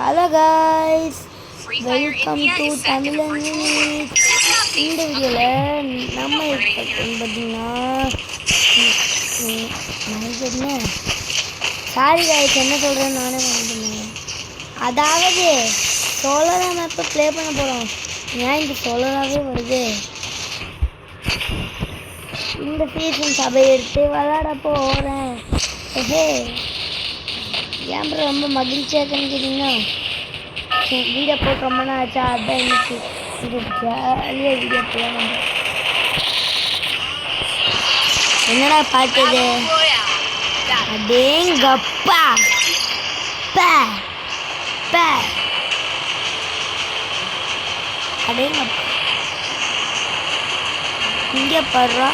Hello guys, welcome to தமிழன் minute. இந்த வீடியோவில் நம்ம பார்த்தீங்கன்னா சாரி கைஸ், என்ன சொல்கிறேன்னு நானே வந்துட்டேன். அதாவது சோலரா மேப்பை ப்ளே பண்ண போகிறோம். ஏன் இங்கே சோலராகவே வருது? இந்த சீசன் சபை எடுத்து விளாட போகிறேன். ஏன் ப்ரோ ரொம்ப மகிழ்ச்சியாக இருக்குன்னு கேட்டிங்கன்னா, வீடியோ போட்டு ரொம்ப நாள் ஆச்சா, அதான் இன்னைக்கு இது ஜாலியாக வீடியோ போகணும். என்னடா பார்த்தது? அடேங்கப்பா அடேங்கப்பா, இங்கே பாடுறா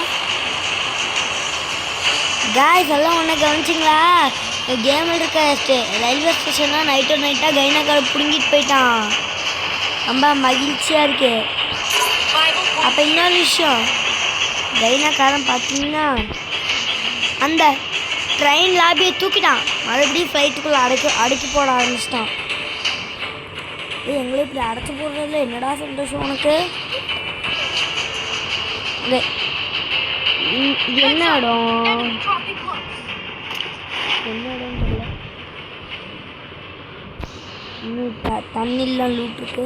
காய்ஸ். எல்லாம் ஒன்று கவனிச்சிங்களா? கேம் எடுக்க ரயில்வே ஸ்டேஷன்னா நைட்டாக கைனாக்கார பிடுங்கிட்டு போயிட்டான். ரொம்ப மகிழ்ச்சியாக இருக்கு. அப்போ இன்னொரு விஷயம், கைனாக்காரன் பார்த்தீங்கன்னா அந்த ட்ரெயின் லாபியை தூக்கிட்டான். மறுபடியும் ஃப்ளைட்டுக்குள்ளே அடைக்கி போட ஆரம்பிச்சிட்டான். எங்களை இப்படி அடைச்சி போடுறதுல என்னடா சந்தோஷம் உனக்கு? இது என்ன இடம்? என்ன இடம் தெரியல. இன்னும் தண்ணிலாம் லூட் இருக்கு.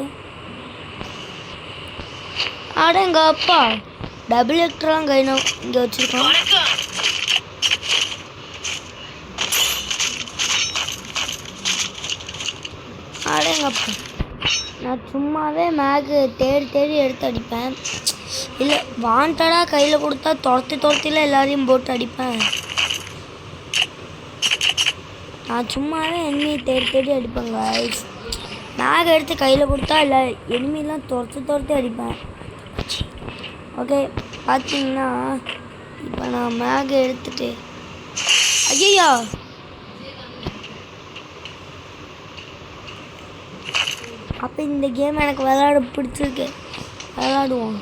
அடங்க அப்பா, டபுள் எக்ட்ரெலாம் கைனா இங்கே வச்சுருக்கோம். அடங்கப்பா, நான் சும்மாவே மேகு தேடி எடுத்து அடிப்பேன். இல்லை வாண்டடாக கையில் கொடுத்தா துரத்தில எல்லாரையும் போட்டு அடிப்பேன். நான் சும்மாவே எனிமி தேடி அடிப்பேங்க. மேக் எடுத்து கையில் கொடுத்தா இல்லை எனிமிலாம் துரத்தி அடிப்பேன். ஓகே, பார்த்தீங்கன்னா இப்போ நான் மேக் எடுத்துட்டு, ஐயா அப்போ இந்த கேம் எனக்கு விளையாட பிடிச்சிருக்கு, விளையாடுவோம்.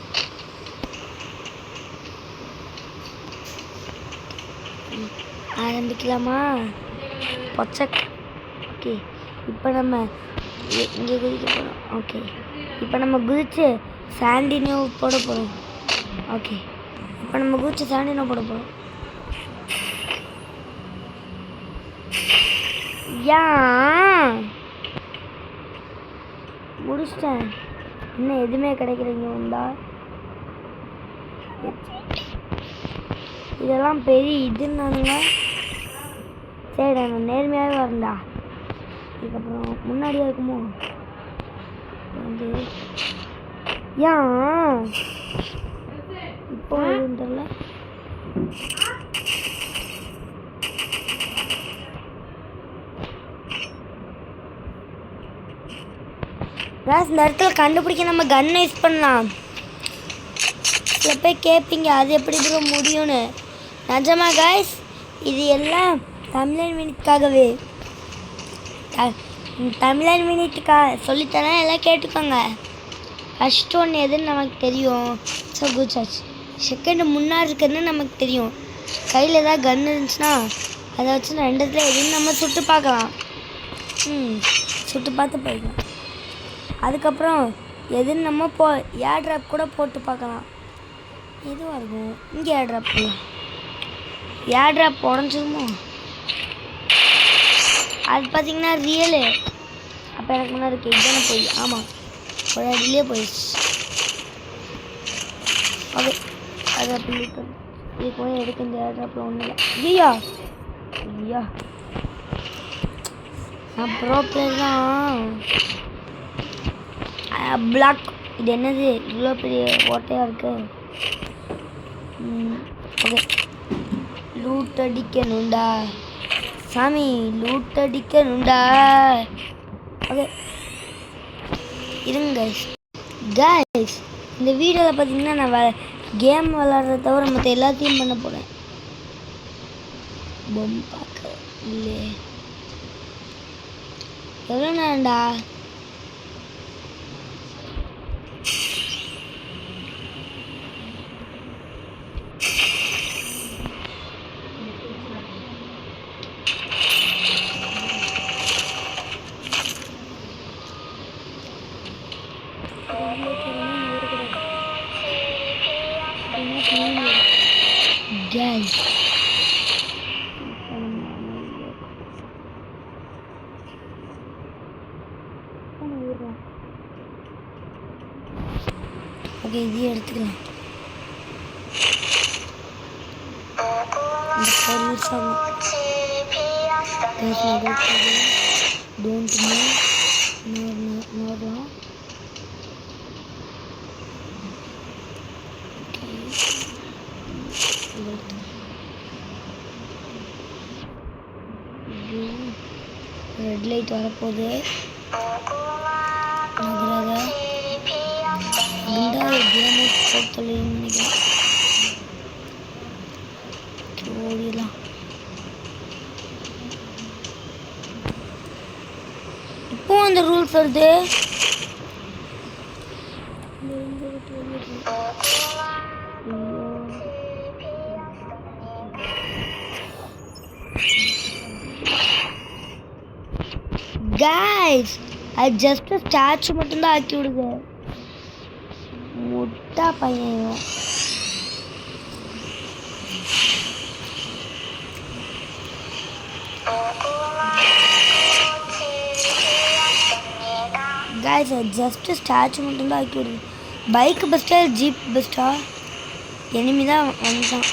ஆரம்பிக்கலாமா? பொச்சக். ஓகே, இப்போ நம்ம இங்கே குதிக்க போகிறோம். ஓகே, இப்போ நம்ம குதிச்சு சாண்டினோ போட போகிறோம். ஓகே, இப்போ நம்ம குதிச்சு சாண்டினோ போட போகிறோம். ஏன் முடிச்சிட்டேன். இன்னும் எதுவுமே கிடைக்கிறீங்க வந்தா? இதெல்லாம் பெரிய இதுன்னானுங்க. சரிடா, நான் நேர்மையாகவே வரேன்டா. இதுக்கப்புறம் முன்னாடியே இருக்குமோ வந்து ஏன் இப்போ தெரியல. காய்ஸ், இந்த இடத்துல கண்டுபிடிக்க நம்ம கன்னை யூஸ் பண்ணலாம். சில பேர் கேட்பீங்க அது எப்படி ப்ரோ முடியும்னு. நிஜமா காய்ஸ், இது எல்லாம் தமிழன் மினிட்காகவே. தமிழன் மினிட்டுக்காக சொல்லித்தரேன், எல்லாம் கேட்டுக்கோங்க. ஃபஸ்ட் ஒன்று எதுன்னு நமக்கு தெரியும். ஸோ குச்சாச்சு. செகண்டு முன்னாடி இருக்கிறதுன்னு நமக்கு தெரியும். கையில் ஏதாவது கன் இருந்துச்சுன்னா அதை வச்சு ரெண்டுத்தில் எதுன்னு நம்ம சுட்டு பார்க்கலாம். சுட்டு பார்த்து போய்க்கலாம். அதுக்கப்புறம் எதுன்னு நம்ம ஏர் ட்ராப் கூட போட்டு பார்க்கலாம். எதுவாக இருக்கும். இங்கே ஏர் ட்ராப் போடலாம். ஏர் ட்ராப் உடஞ்சிருமோ? அது பார்த்தீங்கன்னா ரியலு. அப்போ எனக்கு முன்னாடி இருக்கு இதுதானே போய். ஆமாம், ஒரு அடியிலே போயிடுச்சு. ஓகே, அது அப்படி இருக்கும். இதுக்கு போய் எடுக்க இந்த ஏர் ட்ராப்பில் ஒன்றும் இல்லை. ஐயா நான் ப்ரோ பிளேயர் தான். பிளாக். இது என்னது இவ்வளோ பெரிய ஓட்டையாக இருக்கு? ஓகே, லூட் அடிக்கணுண்டா சாமி, லூட் அடிக்கணுண்டா. ஓகே இருங்க கைஸ், இந்த வீடியோவில் பார்த்தீங்கன்னா நான் கேம் விளாட்றத தவிர மற்ற எல்லாத்தையும் பண்ண போகிறேன். பொம்மை பார்க்க இல்லையே, எவ்வளோ நேரம்டா? ஓகே இதையும் எடுத்துக்கலாம். இந்த 4 யூஸ் ஆகும். Don't move. நோடலாம். ரெட் லைட் வரப்போகுது. நகராத கேம் போத்தலைன்னு நினைக்கிறேன். ஓடிடலாம். இப்போ அந்த ரூல்ஸ் வருது. கைஸ் அது ஜஸ்ட் ஸ்டாச்சு மட்டும்தான் ஆக்கி விடுங்க. முட்டா பையன். கைஸ் அது ஜஸ்ட் ஸ்டாச்சு மட்டும்தான் ஆக்கி விடுங்க. பைக் பெஸ்ட்டா ஜீப் பெஸ்ட்டா? எனிமி தான் வந்துட்டான்.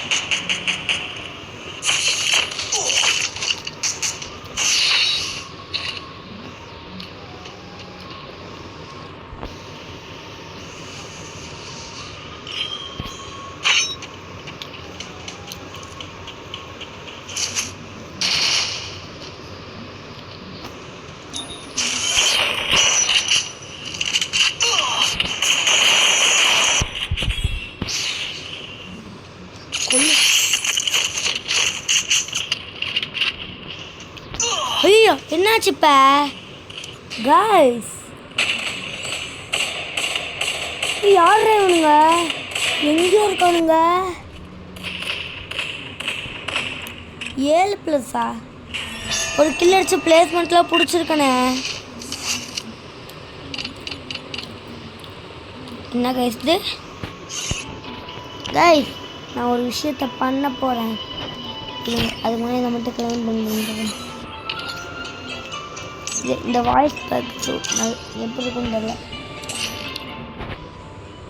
ஐயோ என்னாச்சு இப்போ? கைஸ் யார் இவனுங்க? எங்கேயோ இருக்கானுங்க. 7+ஆ? ஒரு கில் அடிச்சு பிளேஸ்மெண்ட்லாம் பிடிச்சிருக்கனே. என்ன கைஸ் இது? கைஸ் நான் ஒரு விஷயத்த பண்ண போகிறேன். அதுக்கு முன்னாடி இதை மட்டும் கிளைம் பண்ணிடுறேன். இந்த வாய்ஸ் பேக்ஸு எப்படி இருக்குன்னு தெரியல.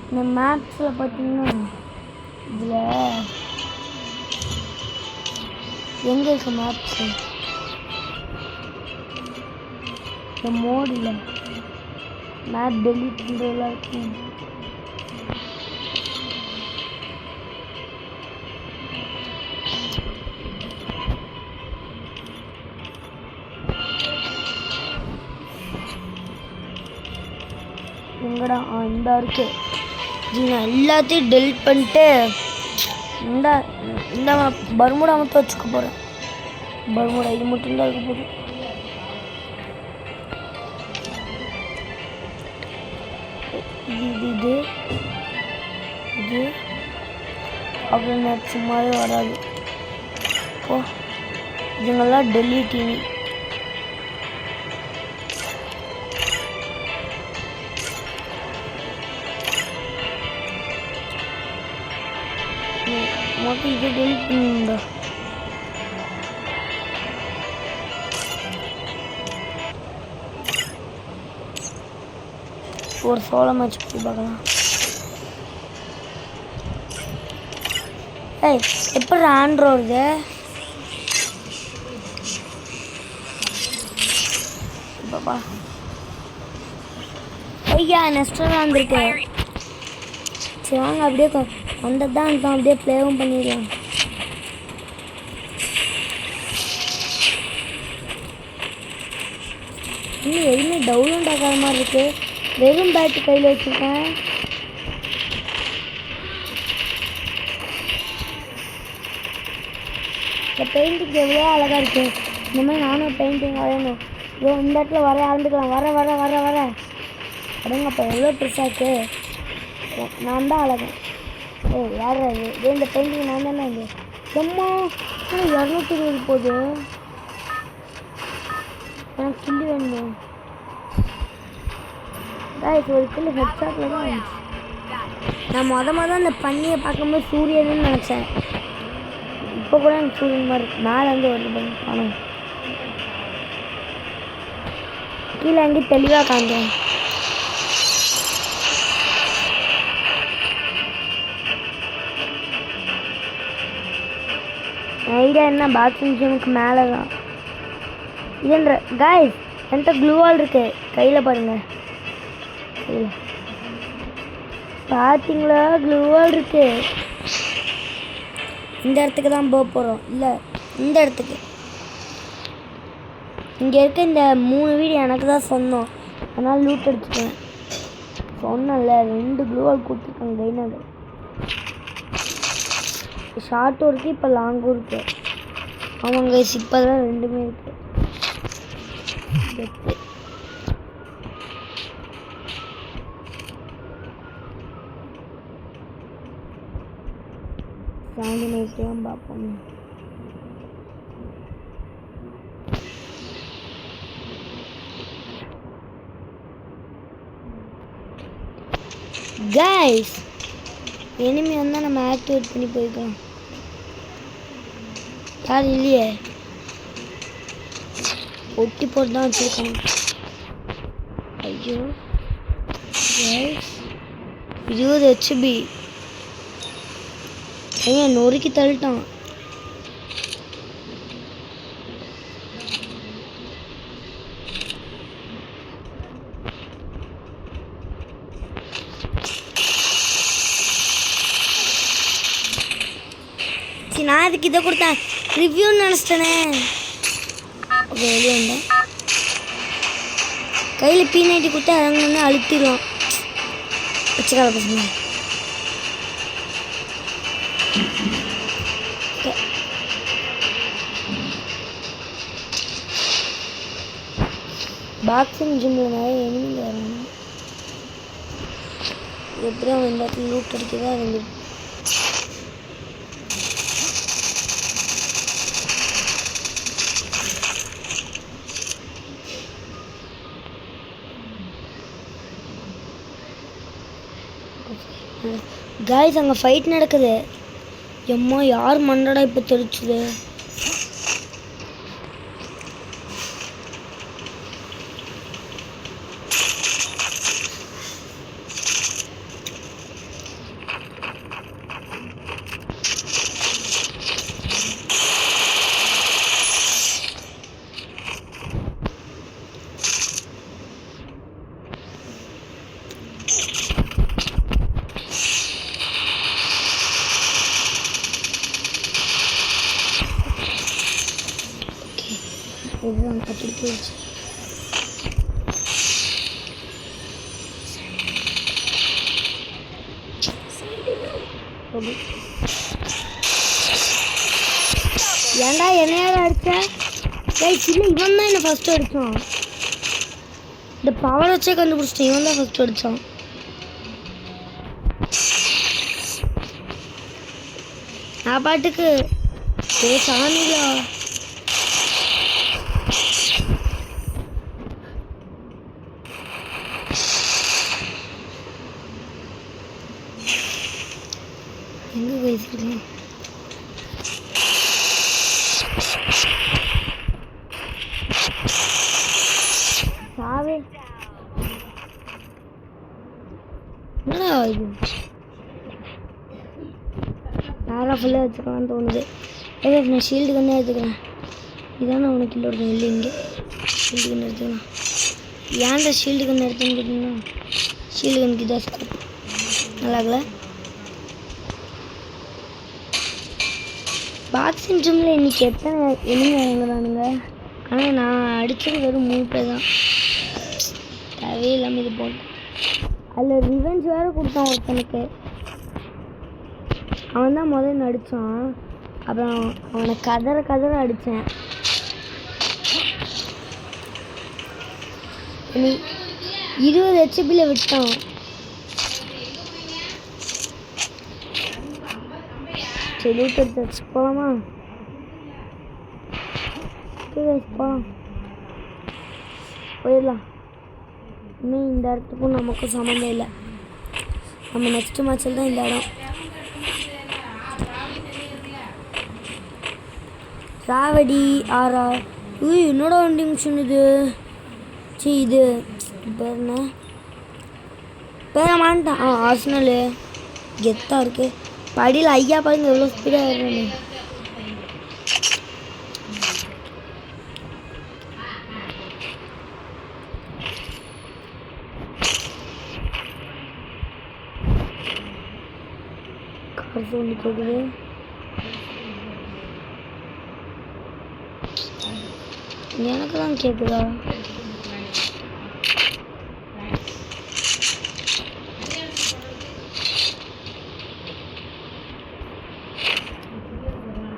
இந்த மேப்ஸில் பார்த்தீங்கன்னா இதில் எங்கே இருக்கு மேப்ஸு? இந்த மோடில் மேப் டெலீட் பண்ணுறதுலாம் இருக்கும். எங்கடா? இந்த இருக்கு. நான் எல்லாத்தையும் டெலிட் பண்ணிட்டு இந்த பர்முடா மட்டும் வச்சுக்க போகிறேன். பர்முடா இது மட்டும்தான் இருக்க போகுது. இது இது அப்புறம் சும்மாவே வராது. ஓ இதுங்கெல்லாம் டெலிட்டிங். மொத்தம் இது டெலிட் பண்ணுங்க. ஒரு சோள மேட்ச் போய் பார்க்கலாம். ஏய் எப்படி ஆண்ட்ராய்டு பாப்பா? ஐயா நெக்ஸ்ட்டாக வந்துருக்கு. சரி வாங்க அப்படியே வந்தது தான் அப்படியே ப்ளேவும் பண்ணிடலாம். இன்னும் எதுவுமே டவுன்லோட் ஆகாத மாதிரி இருக்கு. வெறும் பேட்டு கையில் வச்சுருக்கேன். இந்த பெயிண்டிங் எவ்வளோ அழகாக இருக்கு. இந்த மாதிரி நானும் பெயிண்டிங் வரையணும். இதோ இந்த இடத்துல வர ஆரம்பிக்கலாம். வர அப்படிங்கப்போ எவ்வளோ பெருசாக இருக்கு. நான் தான் அழகேன். ஓ யார் இது? இந்த பெயிண்டிங் நான் தானே இது. சும்மா 220 போகுது. எனக்கு கில்லு வேணும். ஒரு கில்லு ஹெட்ஷாட்டில் தான் இருந்துச்சு. நான் மொதல் அந்த பண்ணியை பார்க்கும்போது சூரியன்னு நினச்சேன். இப்போ கூட எனக்கு சூரியன் மாதிரி இருக்கு. மேலே வந்து வருது பணம் கீழே அங்கேயும் தெளிவாக காண்பேன். ஐடியா என்ன பாத்ரூம் ஜிம்முக்கு மேலே தான் இதுன்ற காய்ஸ் என்கிட்ட க்ளூவால் இருக்கு கையில் பாருங்கள் கையில் பார்த்தீங்களா க்ளூவால் இருக்கு இந்த இடத்துக்கு தான் போக போகிறோம் இல்லை இந்த இடத்துக்கு இங்கே இருக்க இந்த 3 வீடு எனக்கு தான் சொந்தம் அதனால் லூட் அடிச்சுக்குவேன் சொன்னல 2 க்ளூவால் கொடுத்துருக்காங்க கைனாக ஷார்ட்டும் இருக்குது இப்போ லாங்கும் இருக்குது அவங்க இப்போ தான் 2மே இருக்குது சாந்தி நைட்லாம் பார்ப்போம் கைஸ் எனிமி வந்தால் நம்ம ஆக்டிவேட் பண்ணி போய்க்கலாம் யார் இல்லையே ஒட்டி போட்டு தான் வச்சுருக்காங்க ஐயோ 20 HP ஐயா நொறுக்கி தள்ளிட்டான் நான் அதுக்கு இதை கொடுத்தேன் ரிவ்யூன்னு நினச்சிட்டேனே ஓகே வெளியே வந்தேன் கையில் P90 கொடுத்தா இறங்கணுன்னு அழுத்திடுவோம் பிச்சைக்கார பசங்க பாக்ஸிங் ஜிம்மில் நிறைய எனிமிங்க வராங்க எப்படி அவன் இந்த இடத்துல லூட் அடிக்கதான் இருந்து காய்ஸ் அங்கே ஃபைட் நடக்குது எம்மா யார் மண்டடா இப்போ தெரிச்சுது இதுதான் அப்படி போயிடுச்சு ஏன்டா என்னையாட அடிச்ச இல்லை இவன் தான் என்ன ஃபர்ஸ்ட் அடிச்சான் இந்த பவர் வச்சே கண்டுபிடிச்சிட்டேன் இவன் தான் ஃபர்ஸ்ட் அடிச்சான் நான் பாட்டுக்கு சாமிலா எங்கே போயிருக்கேன் சாவே என்னடா இது நேராக ஃபுல்லாக வச்சுக்கலான்னு தோணுது நான் ஷீல்டு கண்ணே எடுத்துக்கிறேன் இதானே உனக்கு இல்லை ஒருத்தன் இல்லை இங்கே ஷீல்டு கண்ணு எடுத்துக்கலாம் ஏன்டா ஷீல்டு கண்ணு எடுத்துன்னு கேட்டிங்கன்னா ஷீல்டு கண்ணுக்கு இதாக ஸ்கோப் நல்லாகல பாக்ஸிங் ஜிம்மில் இன்றைக்கி எத்தனை எனிமி இறங்குறானுங்க ஆனால் நான் அடித்தது வெறும் 3 பேர் தான் தேவையே இல்லாமல் இது போட்டேன் அதில் ரிவெஞ்ச் வேறு கொடுத்தான் ஒருத்தனுக்கு அவன் தான் முதல்ல நடித்தான் அப்புறம் அவனை கதற அடித்தேன் நீ 20 HPயில் விட்டான் சரி லூட் எடுத்து போகலாமா போகலாம் போயிடலாம் இன்னும் இந்த இடத்துக்கும் நமக்கும் சம்மந்தம் இல்லை நம்ம நெக்ஸ்ட் மேட்சில் தான் இந்த இடம் ராவடி ஆர்ஆர் என்னோட வண்டி மிஷின் இது சரி இது பேர் என்ன பேர மாட்டான் ஆர்சனலு கெத்தாக இருக்குது படியில் ஐயா பாருங்க எவ்வளோ ஸ்பீடாக ஏறுறேன்னு சவுண்டு கேட்குது. எனக்கு தான் கேட்குதா?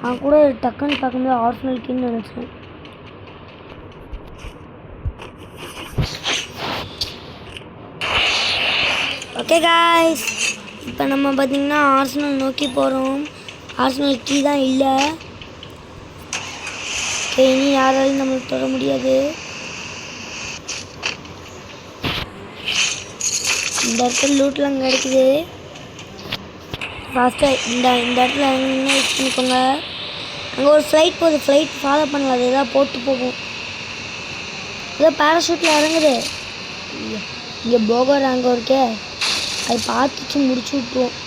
நான் கூட டக்குன்னு பார்க்கும்போது ஆர்சனல் கின்னு நினச்சேன். ஓகே காய்ஸ், இப்போ நம்ம பார்த்திங்கன்னா ஆர்சனல் நோக்கி போகிறோம். ஆர்சனல் கீ தான் இல்லை. இனி யாராலையும் நம்மளுக்கு தொட முடியாது. இந்த இடத்துல லூட்லாம் கிடைக்குது. ஃபாஸ்ட்டாக இந்த இடத்துல என்ன யூஸ் பண்ணிக்கோங்க. அங்கே ஒரு ஃப்ளைட் போகுது, ஃப்ளைட் ஃபாலோ பண்ணலாம். அது எதாவது போட்டு போகும். ஏதோ பேராஷூட்டில் இறங்குது. இங்கே போகர் அங்கே இருக்கே, அது பார்த்துச்சு முடிச்சு விட்டுருவோம்.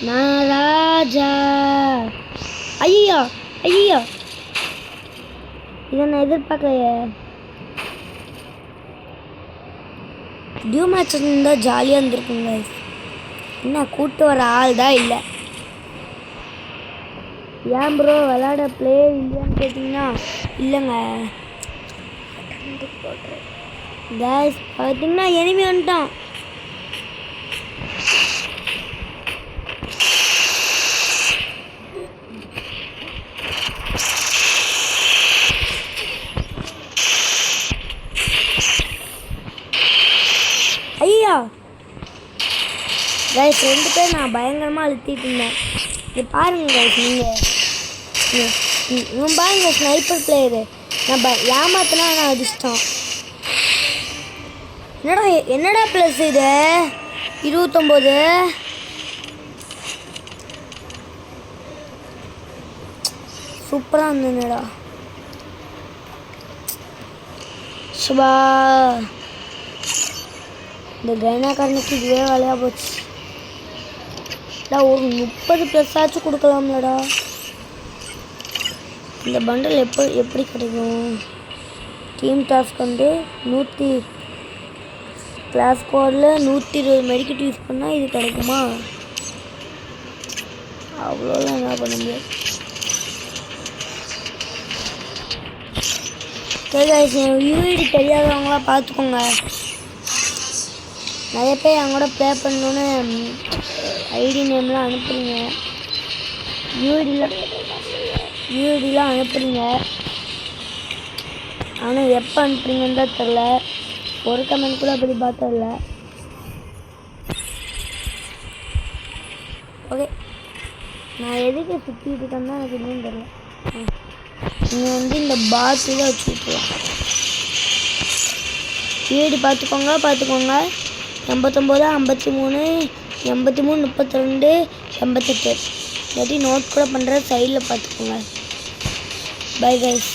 நான் ராஜா. ஐயா ஐயா, இதை நான் எதிர்பார்க்கலையே. டியூ மேட்ச் இருந்தால் ஜாலியாக இருந்திருக்குங்க. என்ன கூட்டு வர ஆள் தான் இல்லை. ஏன் ப்ரோ விளாட பிளேயர் இல்லையான்னு கேட்டிங்கன்னா இல்லைங்க. கேஸ் பார்த்தீங்கன்னா எனிமி வந்துட்டான். ஐயா கைஸ், 2 பேர் நான் பயங்கரமாக அழுத்திட்டு இருந்தேன். இது பாருங்க கைஸ், நீங்கள் பாருங்க ஸ்னைப்பர் பிளேயரு. நான் ஏமாத்தினா நான் அடிச்சிட்டான். என்னடா ப்ளஸ் இது 29. சூப்பராக இருந்ததுடா. சுபா, இந்த கைனாக்காரனுக்கு இதுவே வேலையாக போச்சு. ஒரு 30+ ஆச்சும் கொடுக்கலாம்லடா. இந்த பண்டல் எப்படி கிடைக்கும்? டீம் டாஸ்க் வந்து 100 கிளாஸ் கோடில் 120 மெடிக்கெட் யூஸ் பண்ணால் இது கிடைக்குமா? அவ்வளோலாம் என்ன பண்ண முடியாது. யூஐடி தெரியாதவங்களாம் பார்த்துக்கோங்க. நிறைய பேர் என் கூட ப்ளே பண்ணணுன்னு ஐடி நேம்லாம் அனுப்புறீங்க, யூஐடிலாம் அனுப்புறீங்க. ஆனால் எப்போ அனுப்புறீங்கன்னு தான் தெரில. ஒரு கமெண்ட் கூட அப்படி பார்த்ததில்ல. ஓகே, நான் எதுக்கு சுற்றிட்டு இருக்கேன்னு தான் எனக்கு இன்னும் தெரில. நீங்கள் வந்து இந்த பாட்டில் வச்சு விட்டுருவோம். யூஐடி பார்த்துக்கோங்க 89 53 82 88. இல்லாட்டி நோட் கூட பண்ணுற சைடில் பார்த்துக்கோங்க. Bye guys.